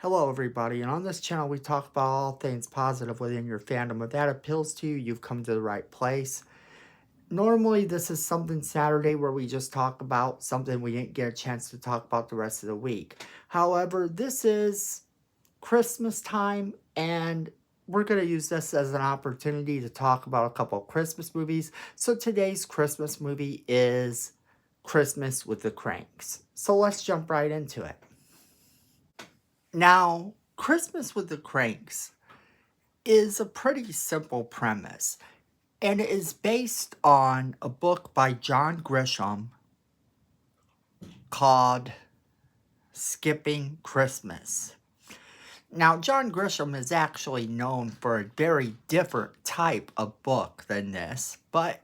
Hello, everybody, and on this channel, we talk about all things positive within your fandom. If that appeals to you, you've come to the right place. Normally, this is something Saturday where we just talk about something we didn't get a chance to talk about the rest of the week. However, this is Christmas time, and we're going to use this as an opportunity to talk about a couple of Christmas movies. So today's Christmas movie is Christmas with the Cranks. So let's jump right into it. Now, Christmas with the Cranks is a pretty simple premise, and it is based on a book by John Grisham called Skipping Christmas. Now, John Grisham is actually known for a very different type of book than this, but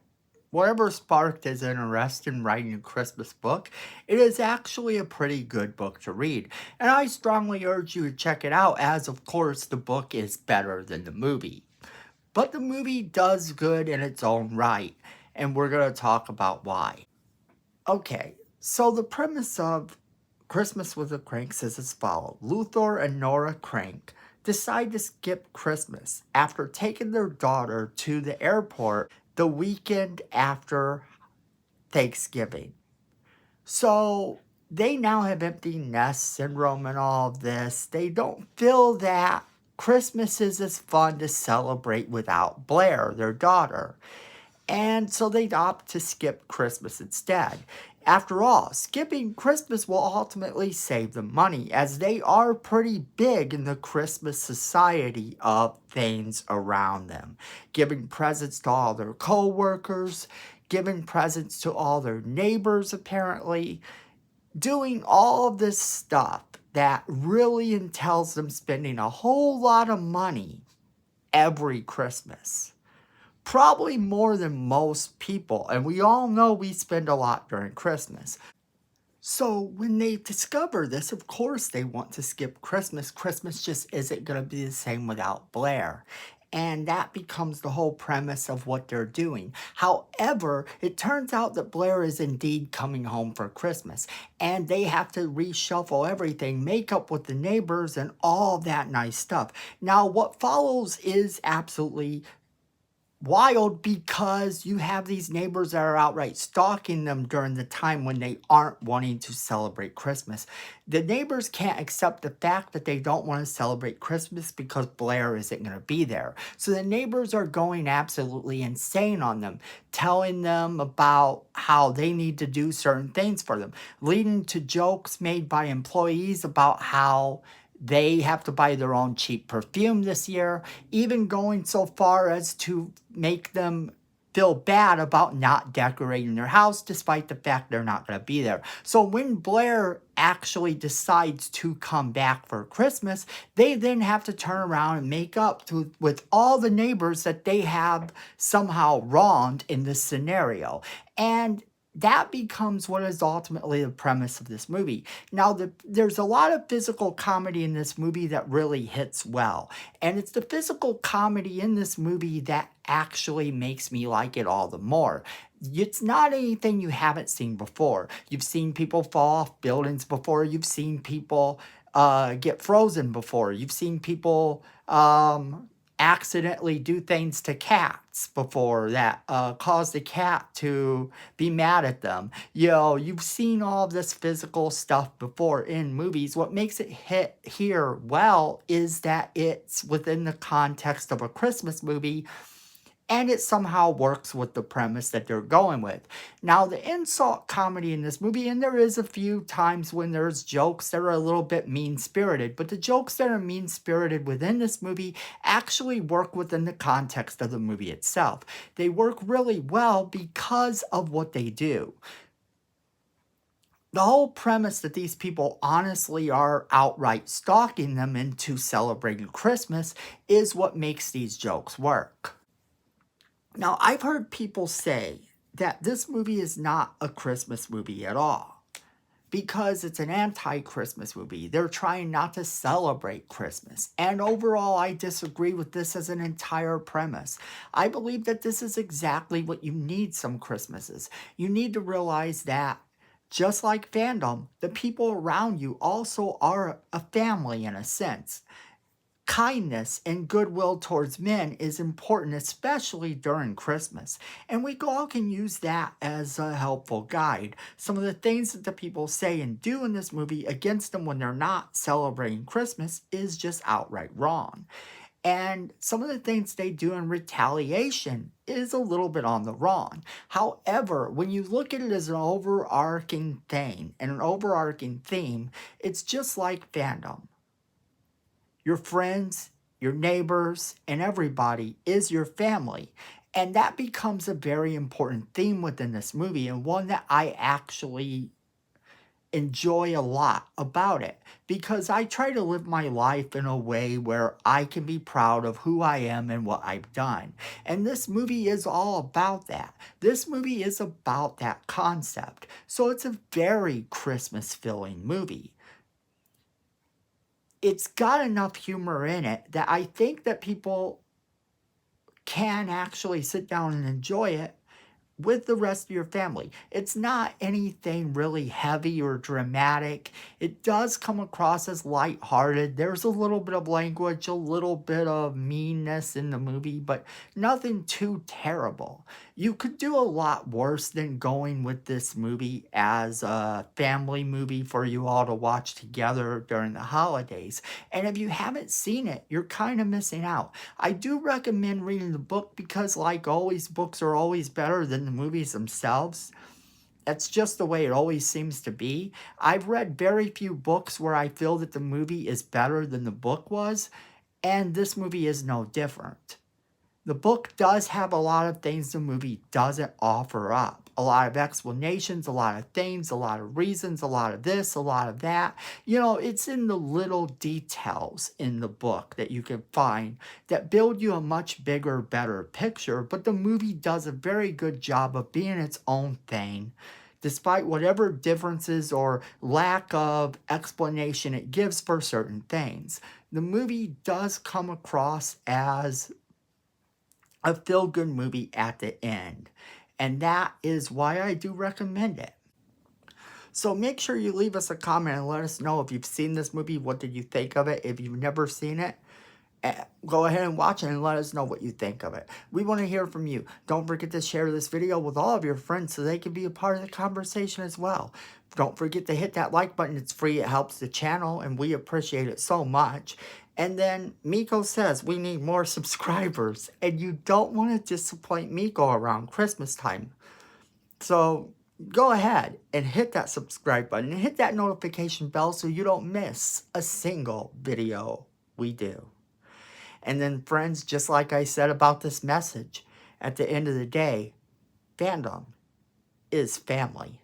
whatever sparked his interest in writing a Christmas book, it is actually a pretty good book to read. And I strongly urge you to check it out, as of course the book is better than the movie. But the movie does good in its own right, and we're going to talk about why. Okay, so the premise of Christmas with the Cranks is as follows. Luther and Nora Crank decide to skip Christmas after taking their daughter to the airport the weekend after Thanksgiving. So they now have empty nest syndrome and all of this. They don't feel that Christmas is as fun to celebrate without Blair, their daughter. And so they opt to skip Christmas instead. After all, skipping Christmas will ultimately save them money, as they are pretty big in the Christmas society of things around them. Giving presents to all their co-workers, giving presents to all their neighbors apparently, doing all of this stuff that really entails them spending a whole lot of money every Christmas. Probably more than most people, and we all know we spend a lot during Christmas. So when they discover this, of course they want to skip Christmas. Christmas just isn't going to be the same without Blair. And that becomes the whole premise of what they're doing. However, it turns out that Blair is indeed coming home for Christmas. And they have to reshuffle everything, make up with the neighbors and all that nice stuff. Now, what follows is absolutely wild, because you have these neighbors that are outright stalking them during the time when they aren't wanting to celebrate Christmas. The neighbors can't accept the fact that they don't want to celebrate Christmas because Blair isn't going to be there. So the neighbors are going absolutely insane on them, telling them about how they need to do certain things for them, leading to jokes made by employees about how they have to buy their own cheap perfume this year, even going so far as to make them feel bad about not decorating their house despite the fact they're not going to be there. So when Blair actually decides to come back for Christmas, they then have to turn around and make up with all the neighbors that they have somehow wronged in this scenario. And that becomes what is ultimately the premise of this movie. Now, there's a lot of physical comedy in this movie that really hits well. And it's the physical comedy in this movie that actually makes me like it all the more. It's not anything you haven't seen before. You've seen people fall off buildings before. You've seen people get frozen before. You've seen people accidentally do things to cats before that cause the cat to be mad at them. You know, you've seen all of this physical stuff before in movies. What makes it hit here well is that it's within the context of a Christmas movie, and it somehow works with the premise that they're going with. Now, the insult comedy in this movie, and there is a few times when there's jokes that are a little bit mean-spirited, but the jokes that are mean-spirited within this movie actually work within the context of the movie itself. They work really well because of what they do. The whole premise that these people honestly are outright stalking them into celebrating Christmas is what makes these jokes work. Now, I've heard people say that this movie is not a Christmas movie at all because it's an anti-Christmas movie. They're trying not to celebrate Christmas. And overall, I disagree with this as an entire premise. I believe that this is exactly what you need some Christmases. You need to realize that Just like fandom, the people around you also are a family in a sense. Kindness and goodwill towards men is important, especially during Christmas. And we all can use that as a helpful guide. Some of the things that the people say and do in this movie against them when they're not celebrating Christmas is just outright wrong. And some of the things they do in retaliation is a little bit on the wrong. However, when you look at it as an overarching thing and an overarching theme, it's just like fandom. Your friends, your neighbors, and everybody is your family. And that becomes a very important theme within this movie, and one that I actually enjoy a lot about it, because I try to live my life in a way where I can be proud of who I am and what I've done. And this movie is all about that. This movie is about that concept. So it's a very Christmas filling movie. It's got enough humor in it that I think that people can actually sit down and enjoy it with the rest of your family. It's not anything really heavy or dramatic. It does come across as lighthearted. There's a little bit of language, a little bit of meanness in the movie, but nothing too terrible. You could do a lot worse than going with this movie as a family movie for you all to watch together during the holidays. And if you haven't seen it, you're kind of missing out. I do recommend reading the book because, like always, books are always better than the movies themselves. That's just the way it always seems to be. I've read very few books where I feel that the movie is better than the book was, and this movie is no different. The book does have a lot of things the movie doesn't offer up. A lot of explanations, a lot of things, a lot of reasons, a lot of this, a lot of that. You know, it's in the little details in the book that you can find that build you a much bigger, better picture. But the movie does a very good job of being its own thing, despite whatever differences or lack of explanation it gives for certain things. The movie does come across as a feel-good movie at the end. And that is why I do recommend it. So make sure you leave us a comment and let us know if you've seen this movie. What did you think of it? If you've never seen it, go ahead and watch it and let us know what you think of it. We want to hear from you. Don't forget to share this video with all of your friends so they can be a part of the conversation as well. Don't forget to hit that like button. It's free. It helps the channel, and we appreciate it so much. And then Miko says we need more subscribers, and you don't want to disappoint Miko around Christmas time. So go ahead and hit that subscribe button and hit that notification bell so you don't miss a single video we do. And then, friends, just like I said about this message, at the end of the day, fandom is family.